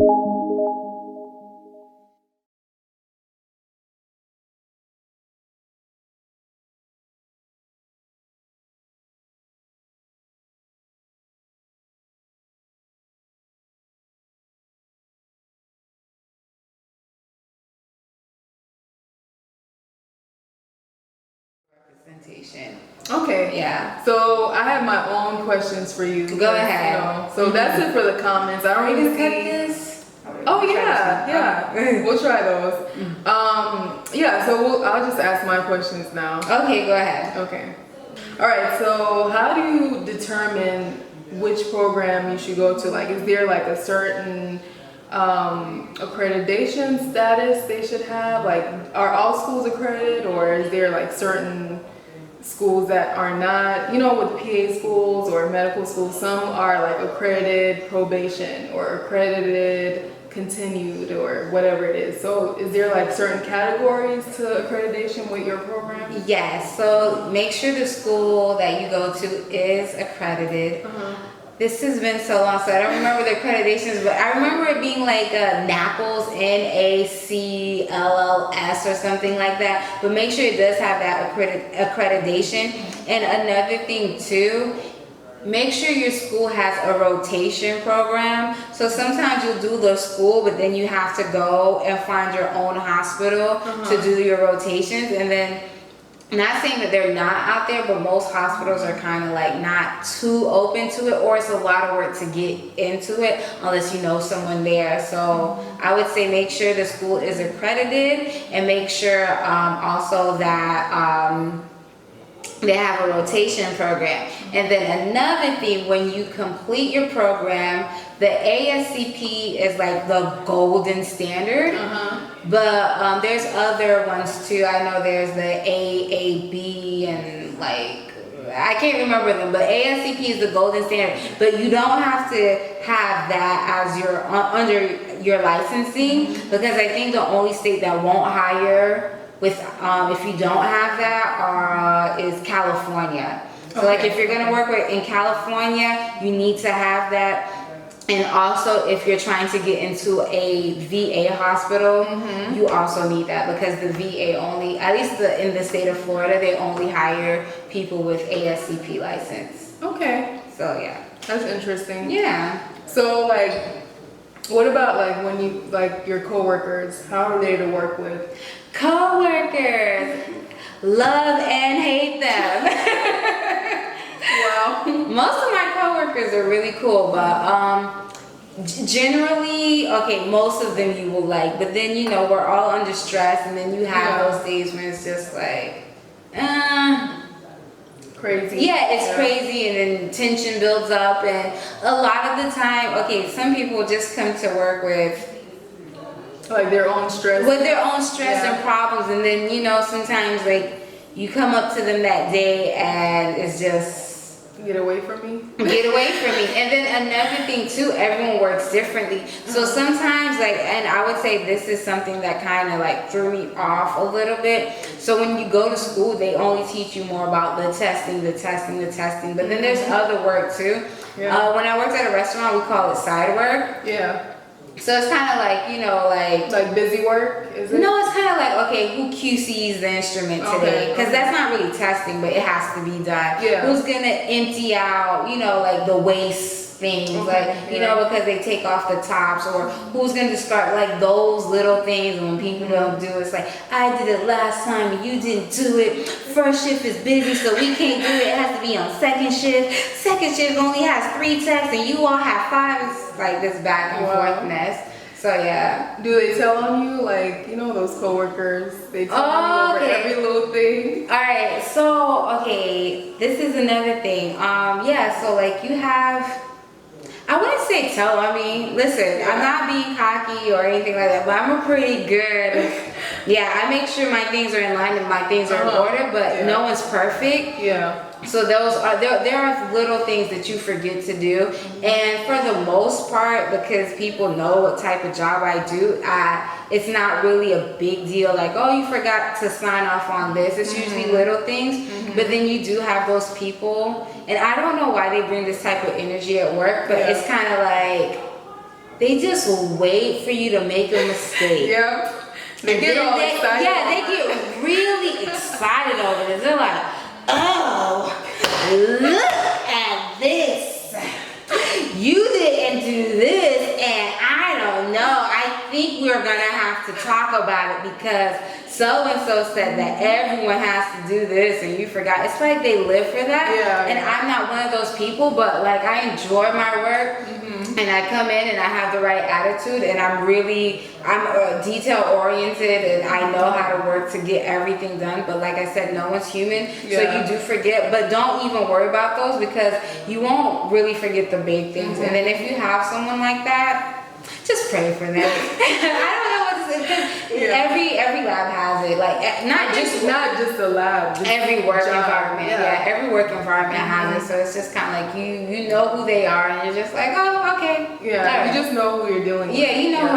Representation. Okay. Yeah. So I have my own questions for you. Go ahead. You know, so that's it for the comments. I don't really cut see. this. Oh yeah. We'll try those. Yeah. So I'll just ask my questions now. Okay, go ahead. Okay. All right. So how do you determine which program you should go to? Like, is there like a certain accreditation status they should have? Like, are all schools accredited, or is there like certain schools that are not? You know, with PA schools or medical schools, some are like accredited probation or accredited continued or whatever it is. So is there like certain categories to accreditation with your program? Yes, so make sure the school that you go to is accredited. This has been so long, so I don't remember the accreditations, but I remember it being like NACLS, NACLLS or something like that. But make sure it does have that accreditation. And another thing too, make sure your school has a rotation program. So sometimes you'll do the school, but then you have to go and find your own hospital to do your rotations. And then, not saying that they're not out there, but most hospitals are kind of like not too open to it, or it's a lot of work to get into it unless you know someone there. So I would say make sure the school is accredited, and make sure also that they have a rotation program. And then another thing, when you complete your program, the ASCP is like the golden standard. But there's other ones too. I know there's the AAB and like, I can't remember them, but ASCP is the golden standard. But you don't have to have that as your under your licensing, because I think the only state that won't hire with if you don't have that is California. So like if you're gonna work in California, you need to have that. And also if you're trying to get into a VA hospital, you also need that, because the VA only, at least in the state of Florida, they only hire people with ASCP license. Okay. So yeah. That's interesting. Yeah. So like, what about like when you, like your coworkers, how are they to work with? Coworkers, love and hate them. Wow. Most of my coworkers are really cool, but generally, okay, most of them you will like, but then you know we're all under stress, and then you have those days when it's just like, crazy. Yeah, it's crazy, and then tension builds up, and a lot of the time, okay, some people just come to work with like their own stress. With their own stress and problems, and then you know sometimes like you come up to them that day and it's just get away from me. Get away from me. And then another thing too, everyone works differently. So sometimes like, and I would say this is something that kind of like threw me off a little bit. So when you go to school, they only teach you more about the testing. But then there's other work too. Yeah. When I worked at a restaurant, we call it side work. Yeah. So it's kind of like, you know, like busy work, is it? No, it's kind of like, okay, who QCs the instrument today? Because that's not really testing, but it has to be done. Yeah. Who's gonna empty out, you know, like the waste things, you know, because they take off the tops, or who's gonna discard, like those little things. And when people don't do it, it's like, I did it last time and you didn't do it. First shift is busy, so we can't do it. It has to be on second shift. Second shift only has 3 techs and you all have 5. It's like this back and forthness. So yeah. Do they tell on you, like, you know, those coworkers? They tell on you over every little thing. All right. So okay, this is another thing. Yeah. So like you have. I wouldn't say tell. I mean, listen. I'm not being cocky or anything like that, but I'm a pretty good. Yeah, I make sure my things are in line and my things are in order. But no one's perfect. Yeah. So those are there are little things that you forget to do, and for the most part, because people know what type of job I do, it's not really a big deal. Like, oh, you forgot to sign off on this. It's usually little things, but then you do have those people, and I don't know why they bring this type of energy at work, but it's kind of like, they just wait for you to make a mistake. Yep. They get all excited. Yeah, they get really excited over this. They're like, oh, look at this. You didn't do this, and I don't know. I think we're gonna have to talk about it because so and so said that everyone has to do this, and you forgot. It's like they live for that. Yeah. And I'm not one of those people, but like I enjoy my work, and I come in and I have the right attitude, and I'm detail oriented, and I know how to work to get everything done. But like I said, no one's human, so you do forget. But don't even worry about those because you won't really forget the big things. And then if you have someone like that, just pray for them. I don't know what to say because every lab has it. Like not just the lab. Just every work job. environment. Yeah, every work environment has it. So it's just kind of like you know who they are, and you're just like, oh, okay. Yeah, right. You just know who you're dealing with. Yeah, you know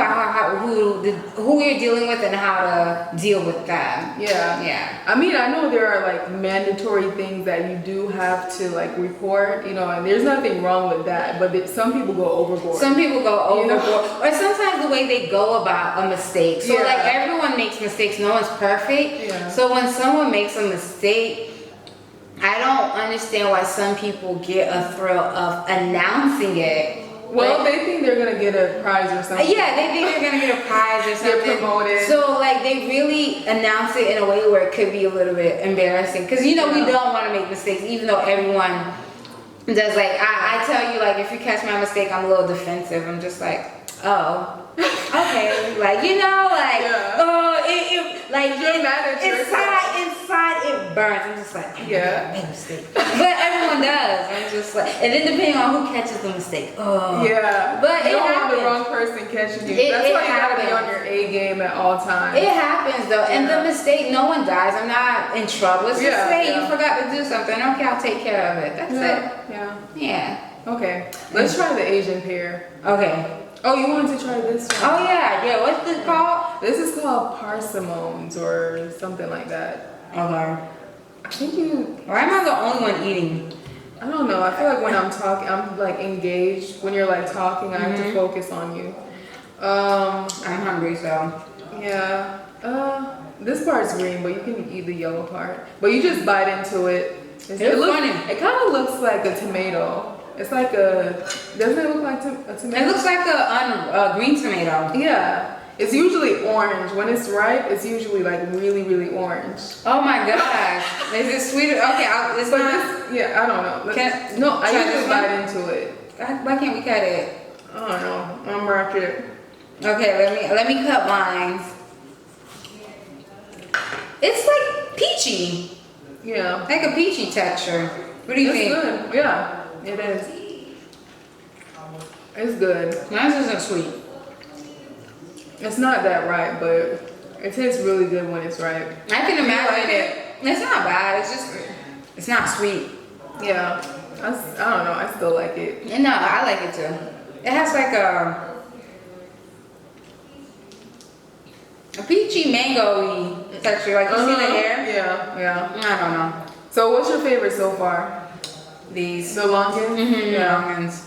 who you're dealing with and how to deal with them. Yeah. Yeah. I mean, I know there are like mandatory things that you do have to like report, you know, and there's nothing wrong with that, but some people go overboard. Some people go overboard, or sometimes the way they go about a mistake. So like everyone makes mistakes, no one's perfect. Yeah. So when someone makes a mistake, I don't understand why some people get a thrill of announcing it. Well, like, they think they're gonna get a prize or something. Yeah, they think they're gonna get a prize or something. Get promoted. So like they really announce it in a way where it could be a little bit embarrassing. Cause you know we don't want to make mistakes, even though everyone does. Like I tell you, like if you catch my mistake, I'm a little defensive. I'm just like, oh, okay, like you know, like like inside it burns. I'm just like, I made a mistake. But everyone does. I'm just like, and then depending on who catches the mistake. Oh, yeah. But you don't happens. want the wrong person catching you. That's why you gotta be on your A game at all times. It happens though, and the mistake, no one dies. I'm not in trouble. It's just say you forgot to do something. Okay, I'll take care of it. That's it. Yeah. Yeah. Okay. Let's try the Asian pear. Okay. Oh, you wanted to try this one? Oh yeah. What's this called? This is called parsimons or something like that. Okay. I think you. Or am I the only one eating? I don't know. I feel like when I'm talking, I'm like engaged. When you're like talking, I have to focus on you. I'm hungry, so. Yeah. This part's green, but you can eat the yellow part. But you just bite into it. It looks funny. It kind of looks like a tomato. It's like doesn't it look like a tomato? It looks like a green tomato. Yeah. It's usually orange. When it's ripe, it's usually like really, really orange. Oh my gosh. Is it sweeter? Okay, I don't know. I usually bite into it. Why can't we cut it? I don't know. I'm wrapped it. Okay, let me cut mine. It's like peachy. Yeah. Like a peachy texture. What do you think? It's good. Yeah, it is. It's good. Mine isn't sweet. It's not that ripe, but it tastes really good when it's ripe. I can imagine it. It's not bad. It's just, it's not sweet. Yeah. I don't know. I still like it. No, I like it too. It has like a peachy mango-y texture. Like you see the hair? Yeah. I don't know. So what's your favorite so far? These. The longans? Yeah. Longans.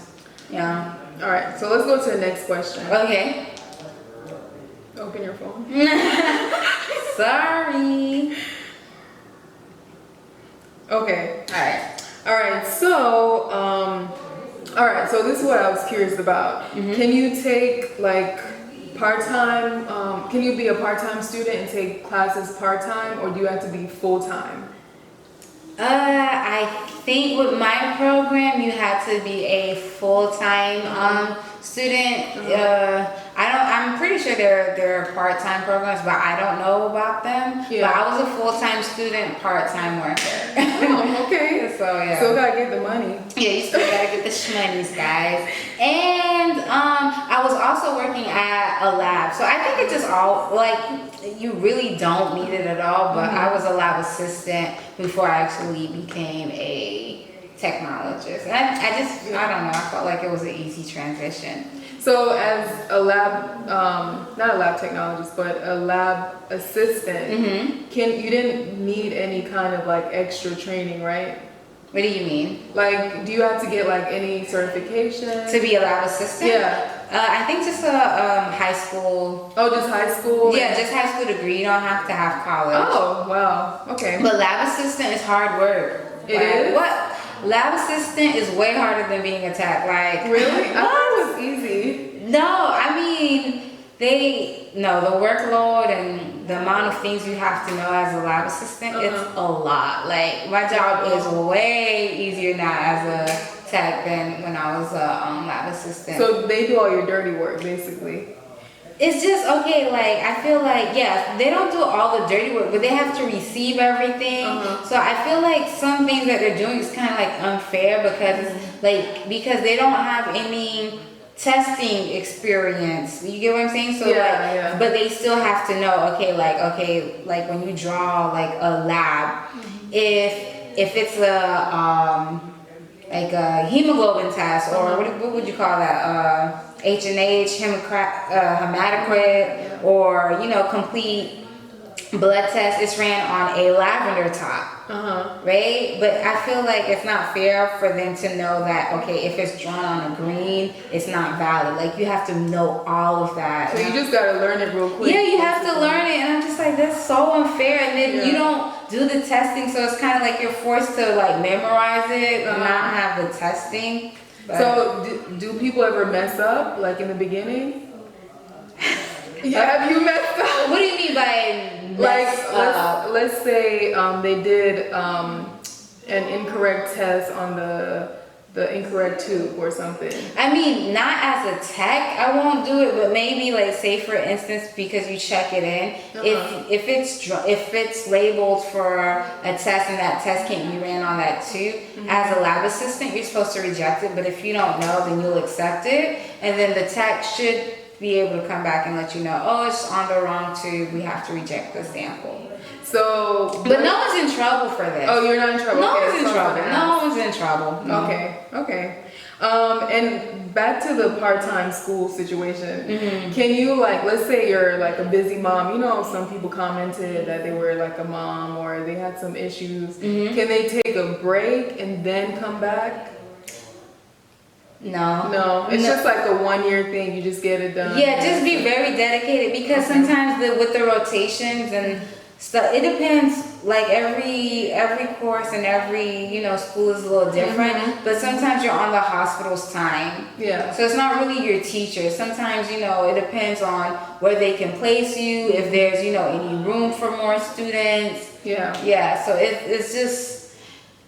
Yeah. All right. So let's go to the next question. Okay. Open your phone. Sorry. Okay. All right. So this is what I was curious about. Can you take like part-time, can you be a part-time student and take classes part-time, or do you have to be full-time? I think with my program, you have to be a full-time student. I'm pretty sure there are part-time programs, but I don't know about them. Yeah. But I was a full-time student, part-time worker. Oh, okay. So yeah. Still gotta get the money. Yeah, you still gotta get the shmoneys, guys. And I was also working at a lab, so I think it just all like you really don't need it at all. But I was a lab assistant before I actually became a technologist. And I don't know. I felt like it was an easy transition. So as a lab, not a lab technologist, but a lab assistant, you didn't need any kind of like extra training, right? What do you mean? Like, do you have to get like any certification? To be a lab assistant? Yeah. I think just a high school. Oh, just high school? Yeah, just high school degree. You don't have to have college. Oh, wow. Okay. But lab assistant is hard work. It Like, is? What? Lab assistant is way harder than being a tech. Like, Really? I what? thought it was easy. No, I mean, the workload and the amount of things you have to know as a lab assistant, it's a lot. Like, my job is way easier now as a tech than when I was a lab assistant. So they do all your dirty work, basically. It's just, okay, like, I feel like, yeah, they don't do all the dirty work, but they have to receive everything. So I feel like some things that they're doing is kind of like unfair because they don't have any testing experience. You get what I'm saying? So but they still have to know, like when you draw like a lab, if it's like a hemoglobin test or what would you call that? H&H, hematocrit, or complete blood test, it's ran on a lavender top. Right? But I feel like it's not fair for them to know that, okay, if it's drawn on a green, it's not valid. Like, you have to know all of that. So you just gotta learn it real quick. Yeah, you have to learn it. And I'm just like, that's so unfair. And then you don't do the testing, so it's kind of like you're forced to like memorize it and not have the testing. But so do people ever mess up, like in the beginning? Have you messed up? what do you mean by Let's say they did an incorrect test on the incorrect tube or something. I mean, not as a tech, I won't do it, but maybe like say for instance, because you check it in, if it's labeled for a test and that test can't be ran on that tube, as a lab assistant, you're supposed to reject it. But if you don't know, then you'll accept it, and then the tech should be able to come back and let you know, oh, it's on the wrong tube, we have to reject the sample. So, but no one's in trouble for this. Oh, you're not in trouble? No one's in trouble. No one's in trouble. No. Okay. And back to the part-time school situation. Can you, like, let's say you're like a busy mom. You know, some people commented that they were like a mom or they had some issues. Can they take a break and then come back? No, it's just like a 1-year thing. You just get it done. Yeah, just be very dedicated, because sometimes with the rotations and stuff, it depends. Like every course and every school is a little different. But sometimes you're on the hospital's time. Yeah. So it's not really your teacher. Sometimes it depends on where they can place you, if there's any room for more students. Yeah. Yeah. So it's just.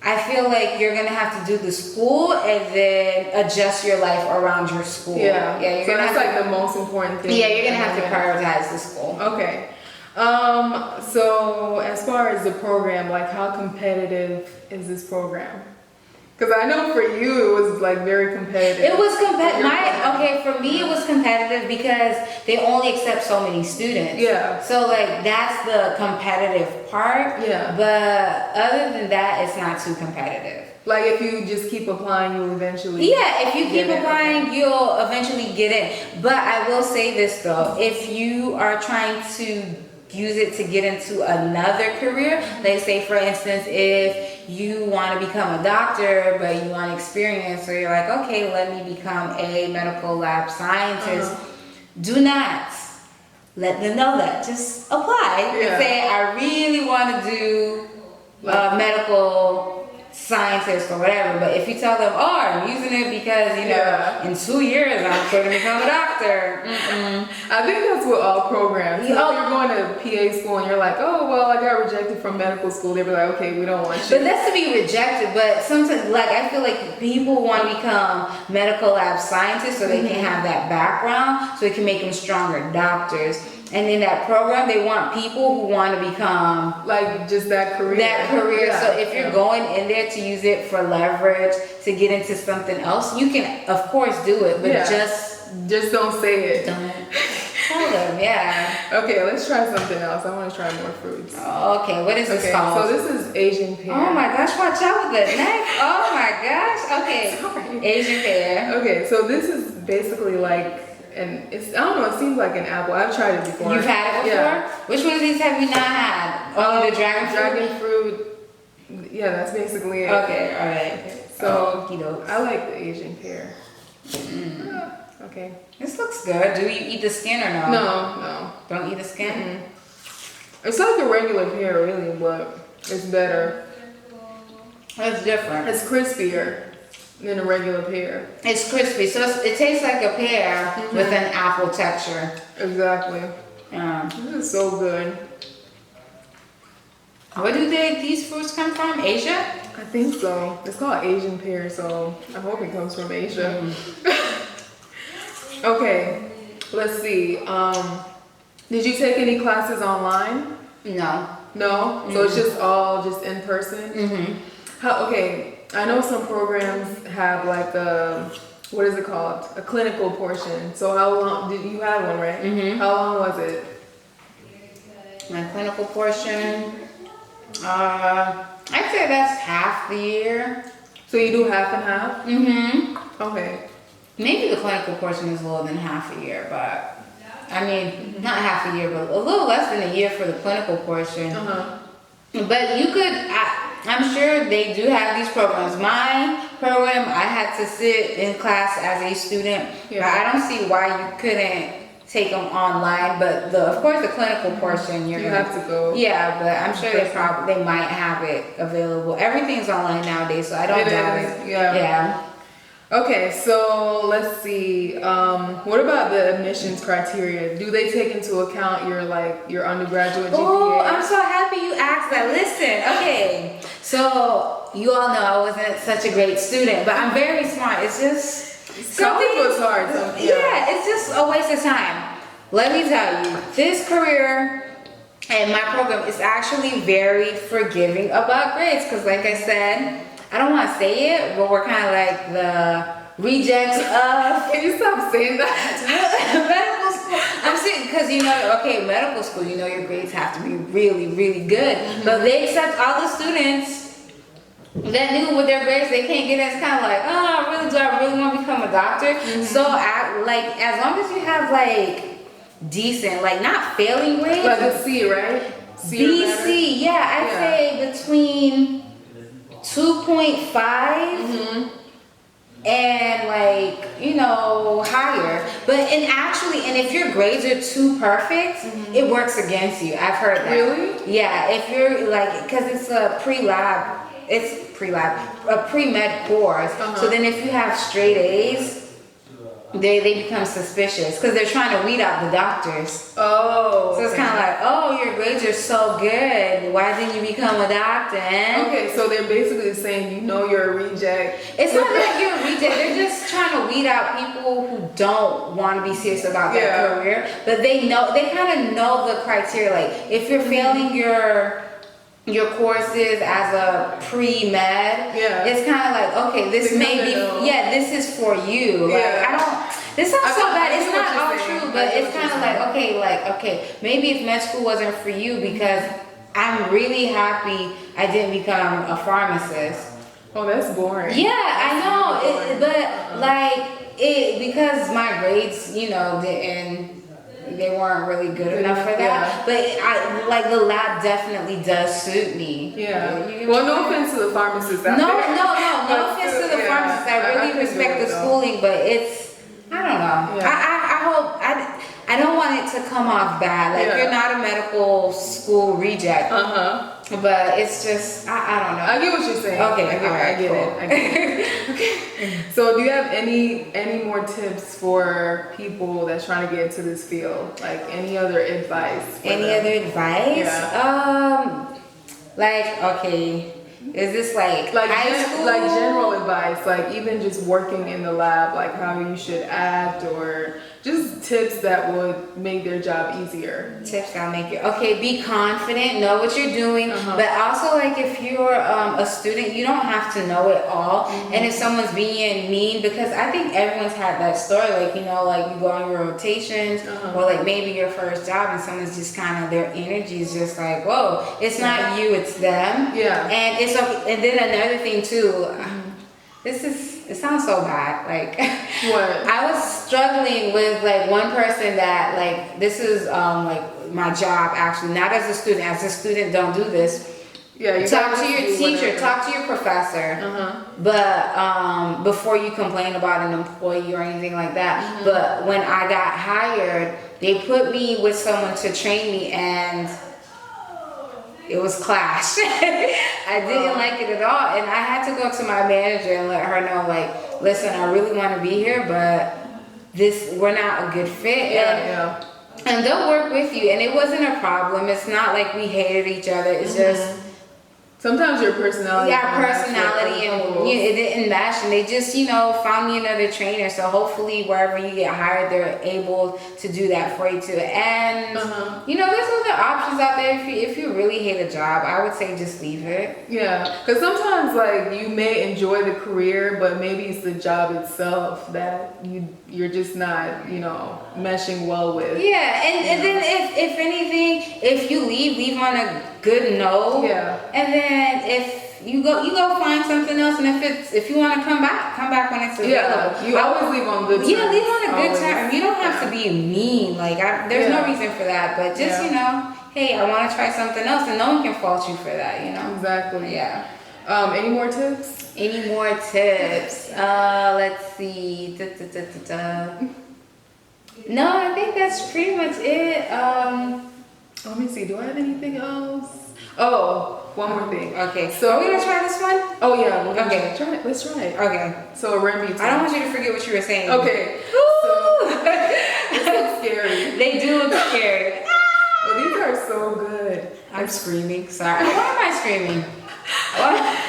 I feel like you're gonna have to do the school and then adjust your life around your school. Yeah. Yeah. So that's like the most important thing. Yeah, you're gonna have to prioritize the school. Okay. So as far as the program, like how competitive is this program? Because I know for you it was like very competitive. It was competitive. For me it was competitive because they only accept so many students. Yeah. So like that's the competitive part. Yeah. But other than that, it's not too competitive. Like if you just keep applying, you'll eventually. Yeah, if you keep applying, you'll eventually get in. But I will say this though, if you are trying to use it to get into another career, let's say for instance, if you want to become a doctor but you want experience, so you're like, okay, let me become a medical lab scientist, do not let them know that. Just apply and say, I really want to do medical scientist or whatever. But if you tell them, oh, I'm using it because in 2 years I'm going to become a doctor. I think that's with all programs. So if you're going to PA school and you're like, oh well, I got rejected from medical school, they'll be like, okay, we don't want you. But that's to be rejected. But sometimes, like, I feel like people want to become medical lab scientists so they can have that background, so it can make them stronger doctors. And in that program, they want people who want to become like just that career. Yeah. So if you're going in there to use it for leverage to get into something else, you can of course do it, but just don't say it. Don't tell them. Yeah. Okay, let's try something else. I want to try more fruits. Okay, what is this called? So this is Asian pear. Oh my gosh, watch out with the neck. Oh my gosh. Okay. Sorry. Asian pear. Okay, so this is basically like. And it's, I don't know, it seems like an apple. I've tried it before. You've had it before? Yeah. Which one of these have you not had? The dragon fruit? Dragon fruit. Yeah, that's basically it. Okay, alright. So, I like the Asian pear. Okay. This looks good. Do you eat the skin or no? No. Don't eat the skin? Mm-mm. It's like a regular pear, really, but it's better. It's different. It's crispier than a regular pear. It's crispy, so it tastes like a pear with an apple texture. Exactly. Yeah. This is so good. Where do these fruits come from? Asia? I think so. It's called Asian pear, so I hope it comes from Asia. Okay, let's see. Did you take any classes online? No. No? So it's just all just in person? Okay, I know some programs have like a, what is it called? A clinical portion. So how long, did you have one, right? How long was it? My clinical portion, I'd say that's half the year. So you do half and half? Okay. Maybe the clinical portion is a little than half a year, but I mean, not half a year, but a little less than a year for the clinical portion. But you could, I'm sure they do have these programs. My program, I had to sit in class as a student, but I don't see why you couldn't take them online. But of course, the clinical portion, you have to go. Yeah, but I'm sure they might have it available. Everything's online nowadays, so I don't doubt it. Yeah. Okay, so let's see. What about the admissions criteria? Do they take into account your undergraduate GPA? Oh, I'm so happy you asked that. Listen, okay. So you all know I wasn't such a great student, but I'm very smart. It's just college was hard. Yeah, it's just a waste of time. Let me tell you, this career and my program is actually very forgiving about grades, because like I said, I don't want to say it, but we're kind of like the rejects of. Can you stop saying that? Medical school. I'm saying because medical school, your grades have to be really, really good. But they accept all the students that knew with their grades they can't get it. It's kind of like, do I really want to become a doctor? So as long as you have decent, not failing grades. Like a C, right? B, C, I'd say between 2.5 and higher. But and if your grades are too perfect, it works against you. I've heard that. Really? Yeah, if you're because it's a pre-med course. So then if you have straight A's, they become suspicious because they're trying to weed out the doctors. Oh. So it's kind of like, your grades are so good. Why didn't you become a doctor? Okay, so they're basically saying you're a reject. It's not that you're a reject. They're just trying to weed out people who don't want to be serious about their career. But they kind of know the criteria. Like if you're failing your courses as a pre-med, it's kind of like, okay, this this is for you. This sounds so bad. It's not all true, but it's kind of like, okay, maybe if med school wasn't for you, because I'm really happy I didn't become a pharmacist. Oh, that's boring. Yeah, I know, because my grades, they weren't really good enough for that. But the lab definitely does suit me. Yeah. Well, no offense to the pharmacists out there. No offense to the pharmacists. I really respect the schooling, but I don't know. I hope I don't want it to come off bad. You're not a medical school reject. But it's just I don't know. I get what you're saying. Okay, I get it. Okay. So do you have any more tips for people that's trying to get into this field? Any other advice? Other advice? Yeah. Okay. Is this high school? General advice, even just working in the lab, how you should act, or just tips that would make their job easier. Tips that'll make you be confident, know what you're doing, but also if you're a student, you don't have to know it all. And if someone's being mean, because I think everyone's had that story, you go on your rotations, or maybe your first job, and someone's just their energy is just whoa, it's not you, it's them. And and then another thing too, it sounds so bad. What? I was struggling with one person that this is my job actually, not as a student. As a student, don't do this. Yeah, you talk gotta to your do teacher, whatever. talk to your professor. But before you complain about an employee or anything like that. But when I got hired, they put me with someone to train me, and it was clash. I didn't like it at all, and I had to go to my manager and let her know, like, listen, I really want to be here, but we're not a good fit. And they'll work with you, and it wasn't a problem. It's not like we hated each other. It's just sometimes your personality. Yeah, personality, and it didn't match, and they just, found me another trainer. So hopefully, wherever you get hired, they're able to do that for you too. And there's other options out there. If you really hate a job, I would say just leave it. Yeah, because sometimes like you may enjoy the career, but maybe it's the job itself that you're just not meshing well with. Yeah, and then if anything, if you leave on a good note. Yeah. And then if you go find something else, and if you want to come back when it's available. Yeah, you always leave on good terms. Yeah, leave on a good term. You don't have to be mean. Like there's no reason for that. But just hey, I want to try something else, and no one can fault you for that. Exactly. Yeah. Any more tips? Any more tips? Let's see. No, I think that's pretty much it. Let me see. Do I have anything else? Oh, one more thing. Okay. So are we gonna try this one? Oh yeah. We're gonna Okay. try it. Let's try it. Okay. So a Remy. I don't want you to forget what you were saying. Okay. So this looks scary. They do look scary. Well, these are so good. I'm screaming. Sorry. Why am I screaming?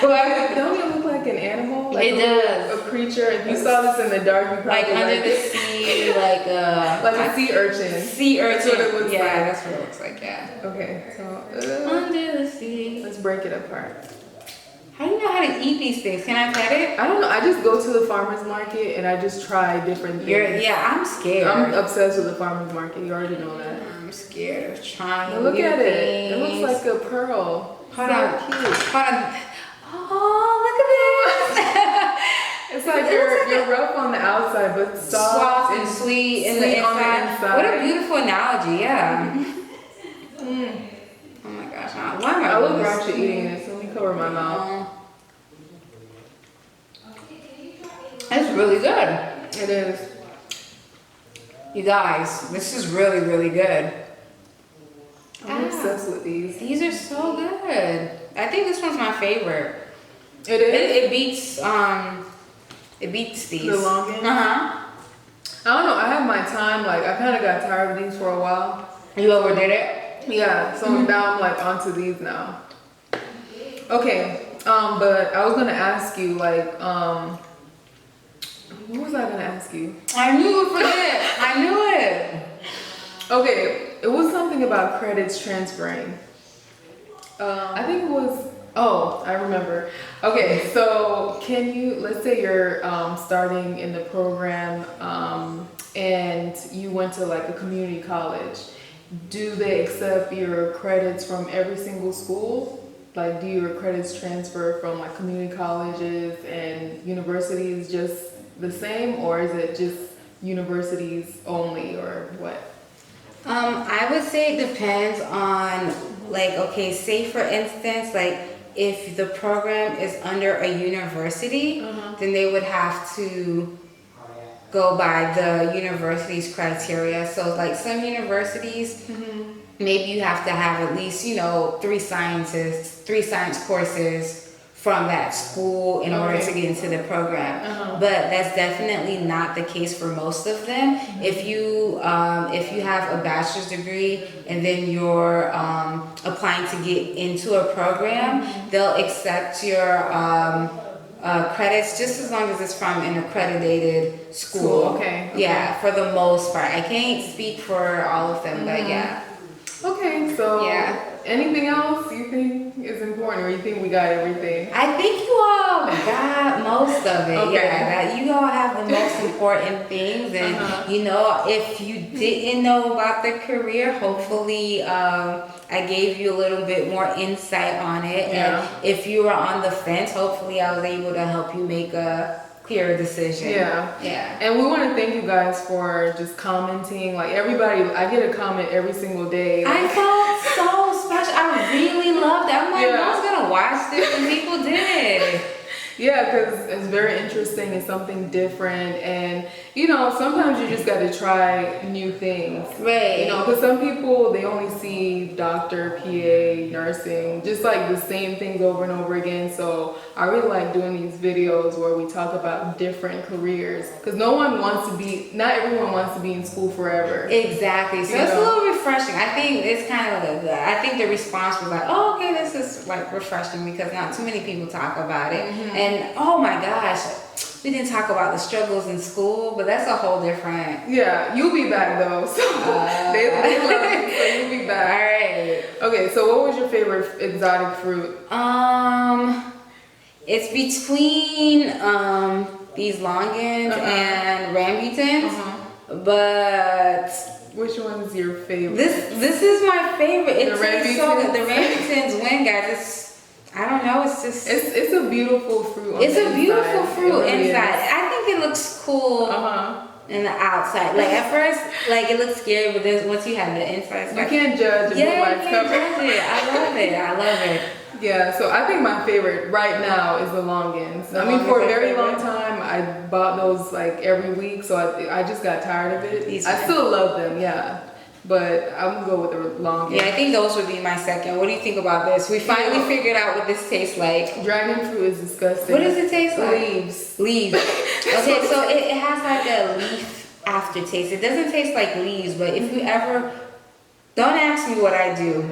Don't it look like an animal? Like it does. A creature. If you saw this in the dark, you probably like under the sea, like a sea urchin. Sea urchin. That's what it looks like. That's what it looks like. Yeah. Okay. So under the sea. Let's break it apart. How do you know how to eat these things? Can I pet it? I don't know. I just go to the farmer's market and I just try different things. I'm scared. I'm obsessed with the farmer's market. You already know that. I'm scared of trying. Look at it. It looks like a pearl. Hold on. Oh, look at this. It's like you're rough on the outside, but soft and sweet on the inside. What a beautiful analogy. Yeah. Oh my gosh. Why am I look ratchet eating this. Let me cover my mouth. It's really good. It is. You guys, this is really, really good. I'm obsessed with these. These are so good. I think this one's my favorite. It is? It beats these. The longest? I don't know. I have my time. Like, I kind of got tired of these for a while. You overdid it? Yeah. So now I'm like onto these now. Okay. But I was going to ask you, like, what was I going to ask you? I knew you would forget. I knew it. Okay. It was something about credits transferring. I think it was, I remember. Okay, so let's say you're starting in the program and you went to like a community college. Do they accept your credits from every single school? Like, do your credits transfer from like community colleges and universities just the same, or is it just universities only, or what? I would say it depends on, like, okay, say for instance, like if the program is under a university, then they would have to go by the university's criteria. So like some universities, maybe you have to have at least, 3 science courses from that school in order to get into the program. But that's definitely not the case for most of them. If you have a bachelor's degree and then you're applying to get into a program, they'll accept your credits just as long as it's from an accredited school. Okay. Yeah, for the most part. I can't speak for all of them, but yeah. Okay, so anything else you think is important, or you think we got everything? I think you all got most of it. Okay. Yeah, that you all have the most important things, and if you didn't know about the career, hopefully I gave you a little bit more insight on it. Yeah. And if you were on the fence, hopefully I was able to help you make a clearer decision. Yeah. And we want to thank you guys for just commenting. Like everybody, I get a comment every single day. I felt so special. I really loved it. I'm like, Yeah. no one's gonna watch this, and people did. Yeah, because it's very interesting. It's something different, and you know, sometimes you just got to try new things. Right. You know, because some people they only see doctor, PA, nursing, just like the same things over and over again. So I really like doing these videos where we talk about different careers, because not everyone wants to be in school forever. Exactly. So You it's a know? little refreshing. I think it's kind of I think the response was like, oh, okay, this is like refreshing because not too many people talk about it. And oh my gosh, we didn't talk about the struggles in school, but that's a whole different. Yeah, you'll be back though. So they love you, so you'll be All back. right. Okay, so what was your favorite exotic fruit? It's between these longans and rambutans, but Which one's your favorite? this is my favorite. It The tastes so good. rambutans? The rambutans win, guys. I don't know. It's just It's a beautiful fruit. On it's the a beautiful inside. fruit It really inside. is. I think it looks cool in the outside. Like at first, like it looks scary, but then once you have the inside, it's You like can't judge a book yeah, by you its can't cover. judge it. I love it. I love it. Yeah, so I think my favorite right now is the longans. I mean, Longans for a are very favorite? long time, I bought those like every week, so I just got tired of it. These I are- still love them, yeah, but I'm gonna go with the longans. Yeah, I think those would be my second. What do you think about this? We finally figured out what this tastes like. Dragon fruit is disgusting. What does it taste like? Leaves. Leaves. Okay, so it has like a leaf aftertaste. It doesn't taste like leaves, but if you ever, don't ask me what I do,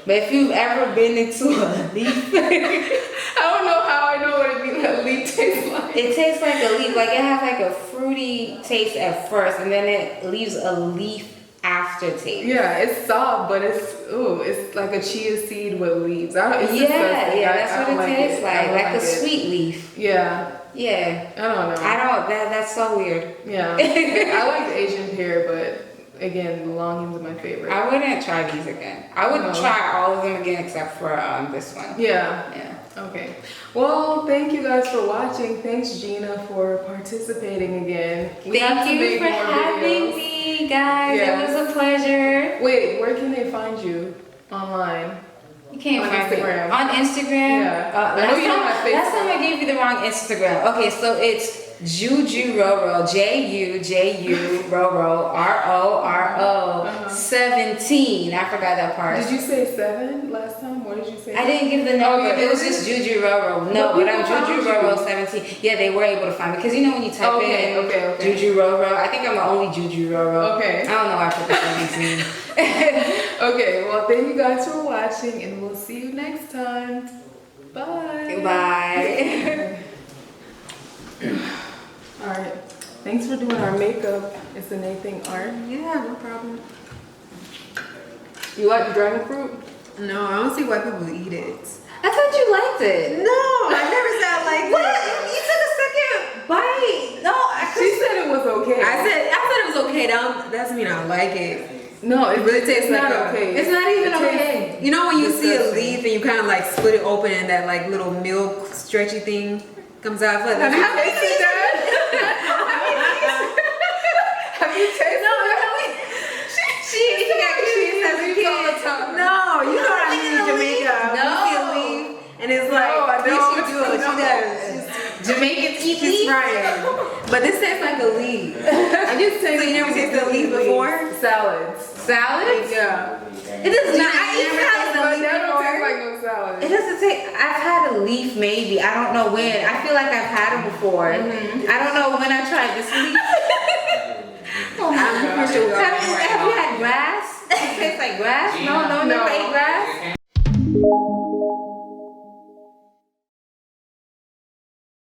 but if you've ever been into a leaf, I don't know how I know what a leaf tastes like. it tastes like a leaf. Like it has like a fruity taste at first, and then it leaves a leaf aftertaste. Yeah, it's soft, but it's like a chia seed with leaves. It's Yeah, disgusting. that's I don't what it tastes I like. don't Like a it. sweet leaf. Yeah, Yeah. I don't know. That's so weird. Yeah, I like the Asian pear, but again, the longans are my favorite. I wouldn't try these again. I would No. try all of them again except for this one. Yeah. Yeah. Okay. Well, thank you guys for watching. Thanks, Gina, for participating again. We have Thank to you make for more having videos. me, guys. Yes. It was a pleasure. Wait, where can they find you online? You can't On find Instagram. me on Instagram. Yeah. I know you don't have last time Facebook. I gave you the wrong Instagram. Okay, so it's Juju Roro, Juju Roro, RORO 17. I forgot that part. Did you say 7 last time? What did you say? I didn't give the number. you It was didn't? just Juju Roro. No, But but I'm people found Juju you. Roro 17. Yeah, they were able to find me because you know when you type Okay, in okay. Juju Roro, I think I'm the only Juju Roro. Okay. I don't know why I put the 17. Okay, well, thank you guys for watching, and we'll see you next time. Bye. Bye. All right. Thanks for doing our makeup. It's ItsAnayThingArt. Yeah, no problem. You like the dragon fruit? No, I don't see why people eat it. I thought you liked it. No, I never said I liked What? it. You took a second bite. No, She said it was okay. I said it was okay. That doesn't mean I like it. no, It really tastes it's like not a- okay. it's not even It tastes- okay. You know when you see a Disgusting. leaf and you kind of like split it open and that like little milk stretchy thing comes out? I feel like Have you that's- tasted that? Have you tasted that? She got kids as a Leaves all the kid. time. No, you know what I mean in Jamaica. No. You see a leaf and it's like, No, I yes, don't. you do it. She No. does. Jamaicans eat She's leaf. frying. But this tastes like a leaf. I just So you never tasted a leaf before? Salads. Salads? Yeah. It does not. I eat salads. But that don't taste like no salad. It doesn't take. I've had a leaf maybe. I don't know when. I feel like I've had them before. I don't know when I tried this leaf. Oh my I'm God. pretty sure we all Have you had grass? It tastes like grass? No, No. never ate grass.